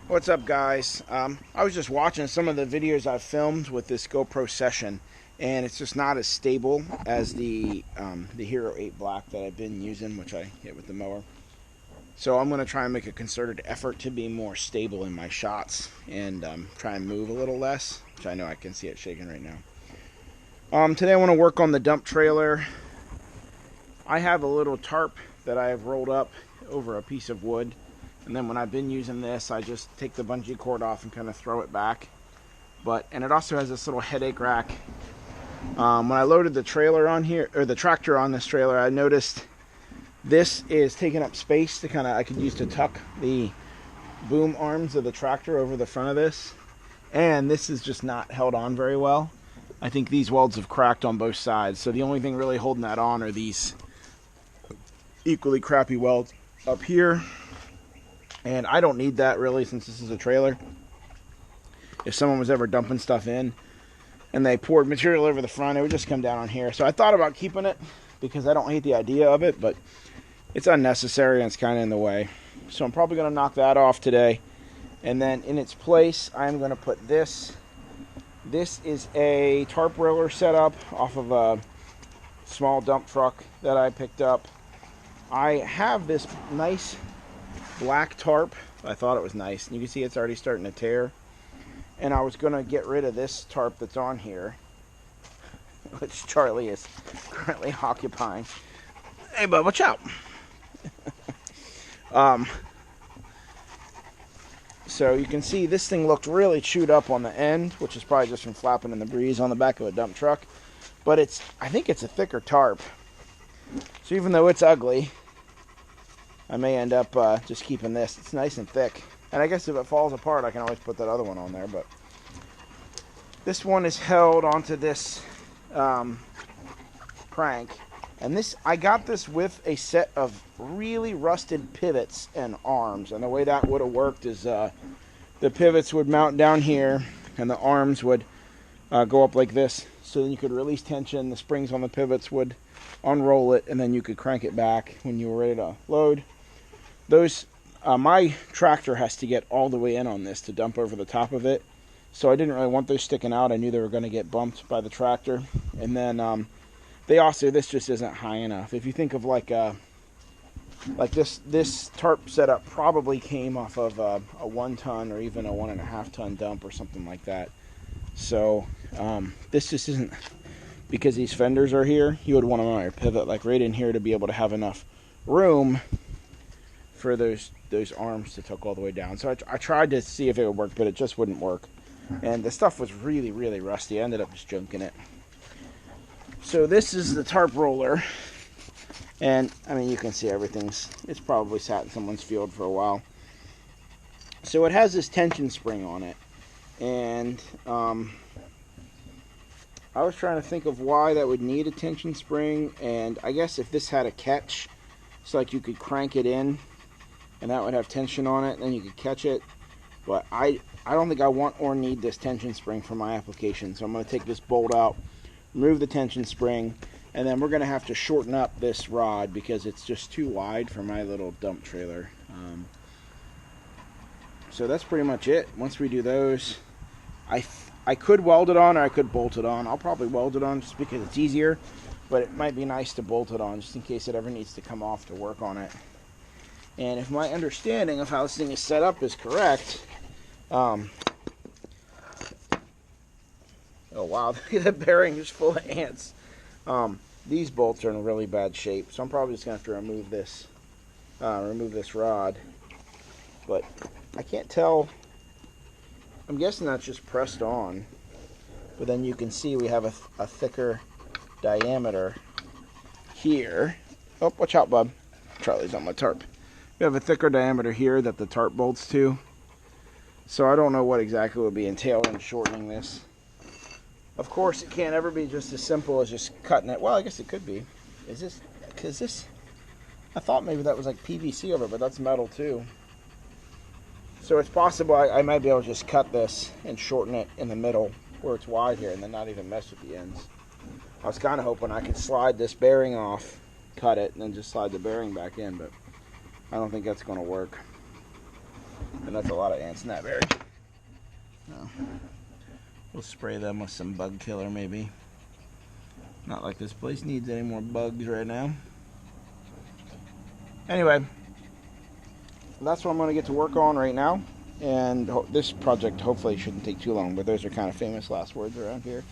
What's up, guys? I was just watching some of the videos I've filmed with this GoPro Session, and it's just not as stable as the Hero 8 Black that I've been using, which I hit with the mower. So I'm going to try and make a concerted effort to be more stable in my shots and try and move a little less, which I know I can see it shaking right now. Today I want to work on the dump trailer. I have a little tarp that I have rolled up over a piece of wood. And then when I've been using this, I just take the bungee cord off and kind of throw it back. And it also has this little headache rack. When I loaded the trailer on here, or the tractor on this trailer, I noticed this is taking up space to I could use to tuck the boom arms of the tractor over the front of this. And this is just not held on very well. I think these welds have cracked on both sides. So the only thing really holding that on are these equally crappy welds up here. And I don't need that really, since this is a trailer. If someone was ever dumping stuff in and they poured material over the front, it would just come down on here. So I thought about keeping it because I don't hate the idea of it, but it's unnecessary and it's kind of in the way. So I'm probably going to knock that off today. And then in its place, I'm going to put this. This is a tarp roller setup off of a small dump truck that I picked up. I have this nice black tarp. I thought it was nice, and you can see it's already starting to tear. And I was going to get rid of this tarp that's on here, which Charlie is currently occupying. Hey, bud, watch out. So you can see this thing looked really chewed up on the end, which is probably just from flapping in the breeze on the back of a dump truck. But I think it's a thicker tarp. So even though it's ugly, I may end up just keeping this. It's nice and thick. And I guess if it falls apart, I can always put that other one on there. But this one is held onto this crank. And I got this with a set of really rusted pivots and arms. And the way that would have worked is the pivots would mount down here, and the arms would go up like this. So then you could release tension. The springs on the pivots would unroll it, and then you could crank it back when you were ready to load. My tractor has to get all the way in on this to dump over the top of it, so I didn't really want those sticking out. I knew they were going to get bumped by the tractor. And then this just isn't high enough. If you think of like this tarp setup probably came off of a 1 ton or even a 1.5 ton dump or something like that. So this just isn't, because these fenders are here, you would want them on your pivot like right in here to be able to have enough room for those arms to tuck all the way down. So I tried to see if it would work, but it just wouldn't work. And the stuff was really, really rusty. I ended up just junking it. So this is the tarp roller. And, I mean, you can see it's probably sat in someone's field for a while. So it has this tension spring on it. And I was trying to think of why that would need a tension spring. And I guess if this had a catch, it's like you could crank it in, and that would have tension on it, and then you could catch it. But I don't think I want or need this tension spring for my application. So I'm going to take this bolt out, remove the tension spring, and then we're going to have to shorten up this rod because it's just too wide for my little dump trailer. So that's pretty much it. Once we do those, I could weld it on or I could bolt it on. I'll probably weld it on just because it's easier, but it might be nice to bolt it on just in case it ever needs to come off to work on it. And if my understanding of how this thing is set up is correct, oh wow, look at that bearing is full of ants. These bolts are in really bad shape, so I'm probably just going to have to remove this rod. But I can't tell. I'm guessing that's just pressed on. But then you can see we have a thicker diameter here. Oh, watch out, bub. Charlie's on my tarp. We have a thicker diameter here that the tarp bolts to. So I don't know what exactly would be entailed in shortening this. Of course, it can't ever be just as simple as just cutting it. Well, I guess it could be. I thought maybe that was like PVC over it, but that's metal too. So it's possible I might be able to just cut this and shorten it in the middle where it's wide here and then not even mess with the ends. I was kind of hoping I could slide this bearing off, cut it, and then just slide the bearing back in, but I don't think that's going to work. And that's a lot of ants in that berry. No. We'll spray them with some bug killer maybe. Not like this place needs any more bugs right now. Anyway, that's what I'm going to get to work on right now. And this project hopefully shouldn't take too long, but those are kind of famous last words around here.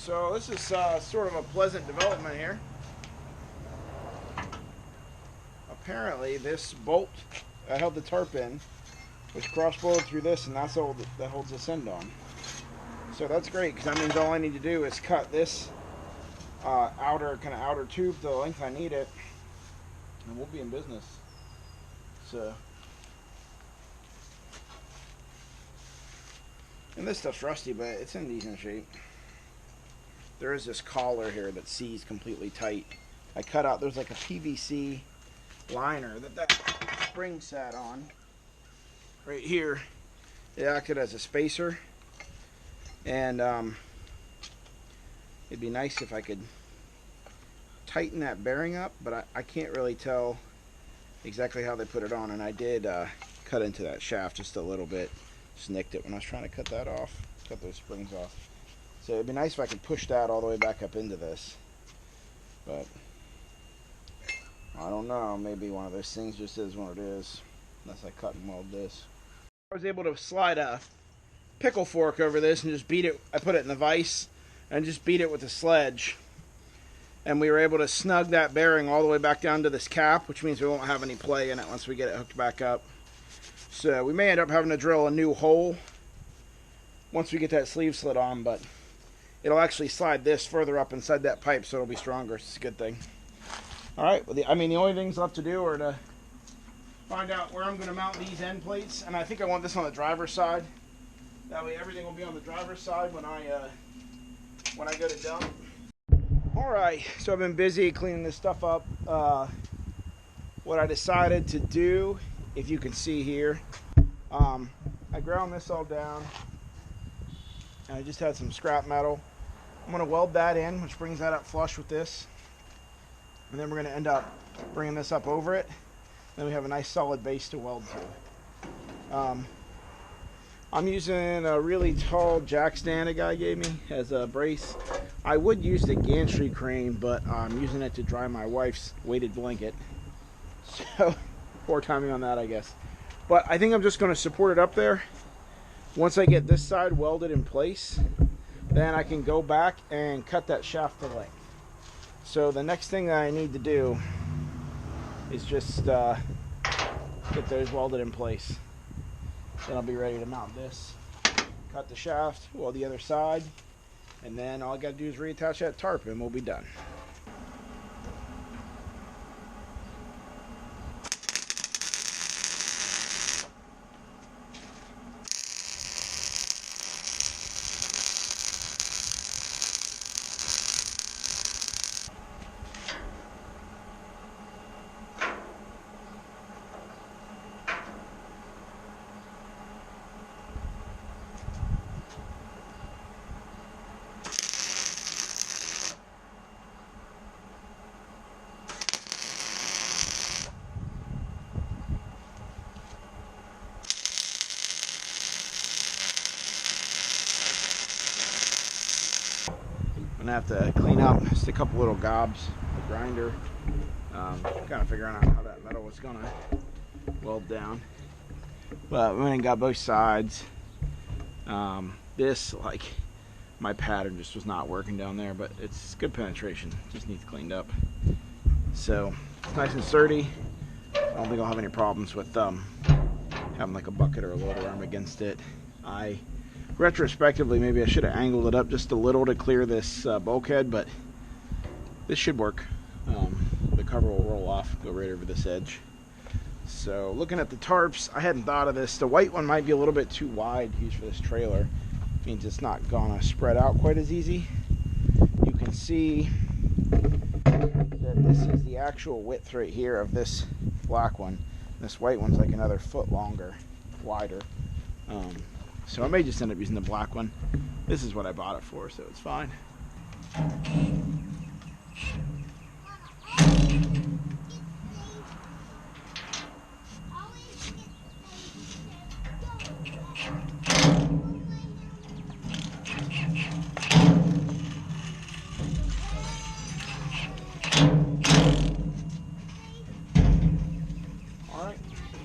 So this is sort of a pleasant development here. Apparently this bolt that held the tarp in was cross-bolted through this, and that's all that holds this end on. So that's great, because that means all I need to do is cut this outer tube to the length I need it, and we'll be in business. So, and this stuff's rusty, but it's in decent shape. There is this collar here that sees completely tight. I cut out, there's like a PVC liner that spring sat on. Right here, it acted as a spacer. And it'd be nice if I could tighten that bearing up, but I can't really tell exactly how they put it on. And I did cut into that shaft just a little bit. Just nicked it when I was trying to cut that off, cut those springs off. So it'd be nice if I could push that all the way back up into this. But I don't know, maybe one of those things just is what it is, unless I cut and weld this. I was able to slide a pickle fork over this and just beat it. I put it in the vise and just beat it with a sledge. And we were able to snug that bearing all the way back down to this cap, which means we won't have any play in it once we get it hooked back up. So we may end up having to drill a new hole once we get that sleeve slit on, but it'll actually slide this further up inside that pipe, so it'll be stronger. It's a good thing. All right, well, the only things left to do are to find out where I'm going to mount these end plates, and I think I want this on the driver's side. That way everything will be on the driver's side when I go to dump. All right, so I've been busy cleaning this stuff up. What I decided to do, if you can see here, I ground this all down, and I just had some scrap metal. I'm going to weld that in, which brings that up flush with this. And then we're going to end up bringing this up over it. Then we have a nice solid base to weld to. I'm using a really tall jack stand a guy gave me as a brace. I would use the gantry crane, but I'm using it to dry my wife's weighted blanket. So, poor timing on that, I guess. But I think I'm just going to support it up there. Once I get this side welded in place, then I can go back and cut that shaft to length. So the next thing that I need to do is just get those welded in place. Then I'll be ready to mount this, cut the shaft, weld the other side, and then all I got to do is reattach that tarp and we'll be done. gonna have to clean up just a couple little gobs of grinder. Kind of figuring out how that metal was gonna weld down. But we went and got both sides. This, like, my pattern just was not working down there, but it's good penetration. Just needs cleaned up. So it's nice and sturdy. I don't think I'll have any problems with having like a bucket or a loader arm against it. Retrospectively, maybe I should have angled it up just a little to clear this bulkhead, but this should work. The cover will roll off, go right over this edge. So looking at the tarps, I hadn't thought of this. The white one might be a little bit too wide to use for this trailer. Means it's not gonna spread out quite as easy. You can see that this is the actual width right here of this black one. This white one's like another foot longer, wider. So I may just end up using the black one. This is what I bought it for, so it's fine.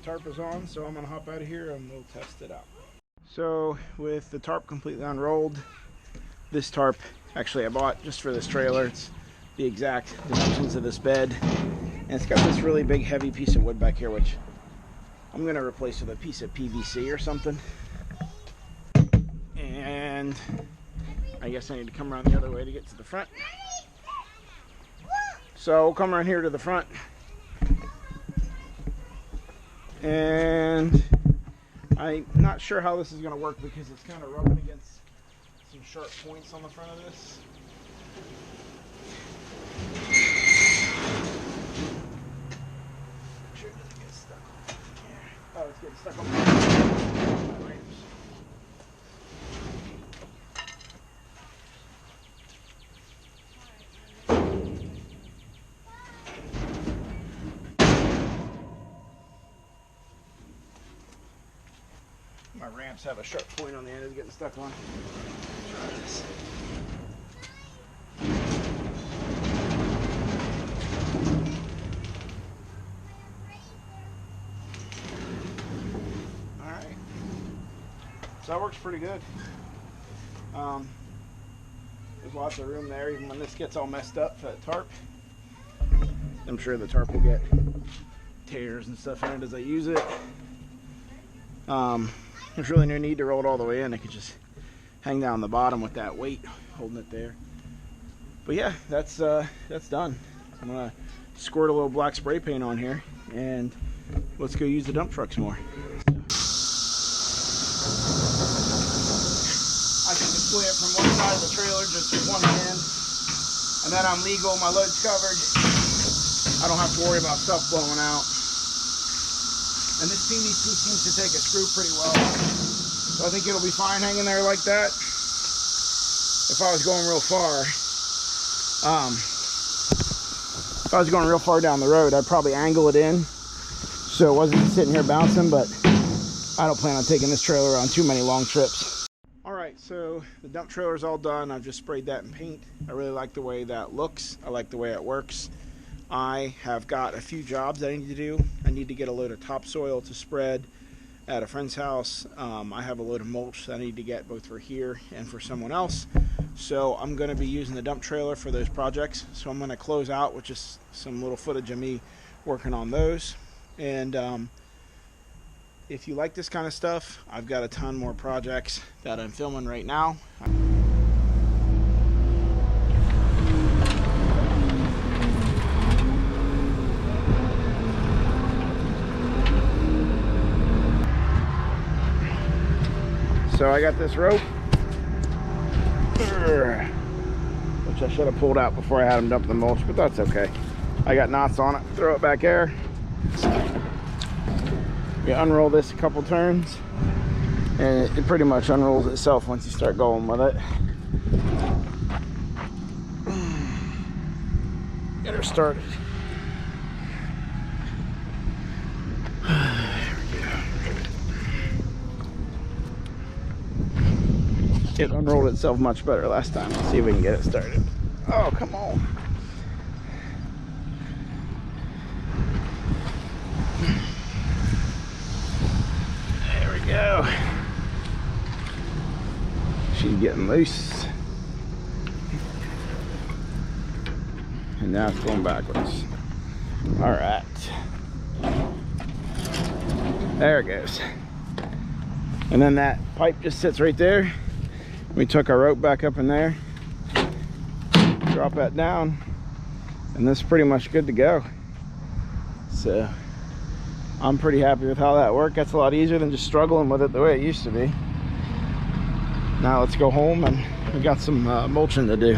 Tarp is on, so I'm gonna hop out of here and we'll test it out. So with the tarp completely unrolled, this tarp actually I bought just for this trailer. It's the exact dimensions of this bed, and it's got this really big heavy piece of wood back here, which I'm gonna replace with a piece of PVC or something. And I guess I need to come around the other way to get to the front. So we'll come around here to the front. And I'm not sure how this is going to work because it's kind of rubbing against some sharp points on the front of this. Make sure it doesn't get stuck on here. Oh, it's getting stuck on my ramps. My ramps have a sharp point on the end it's getting stuck on. Try this. Alright. So that works pretty good. There's lots of room there even when this gets all messed up for that tarp. I'm sure the tarp will get tears and stuff in it as I use it. There's really no need to roll it all the way in. I could just hang down the bottom with that weight holding it there. But yeah, that's done. I'm gonna squirt a little black spray paint on here and let's go use the dump truck some more. I can deploy it from one side of the trailer just with one hand, and then I'm legal, my load's covered. I don't have to worry about stuff blowing out. And this PVC seems to take a screw pretty well. So I think it'll be fine hanging there like that. If I was going real far, down the road, I'd probably angle it in so it wasn't sitting here bouncing, but I don't plan on taking this trailer on too many long trips. Alright, so the dump trailer's all done. I've just sprayed that in paint. I really like the way that looks. I like the way it works. I have got a few jobs that I need to do. I need to get a load of topsoil to spread at a friend's house. I have a load of mulch that I need to get both for here and for someone else. So I'm going to be using the dump trailer for those projects. So I'm going to close out with just some little footage of me working on those. And if you like this kind of stuff, I've got a ton more projects that I'm filming right now. So I got this rope, which I should have pulled out before I had them dump the mulch, but that's okay. I got knots on it. Throw it back there. You unroll this a couple turns, and it pretty much unrolls itself once you start going with it. Get her started. It unrolled itself much better last time. Let's see if we can get it started. Oh, come on. There we go. She's getting loose. And now it's going backwards. All right. There it goes. And then that pipe just sits right there. We took our rope back up in there, drop that down, and this is pretty much good to go. So I'm pretty happy with how that worked. That's a lot easier than just struggling with it the way it used to be. Now let's go home, and we got some mulching to do.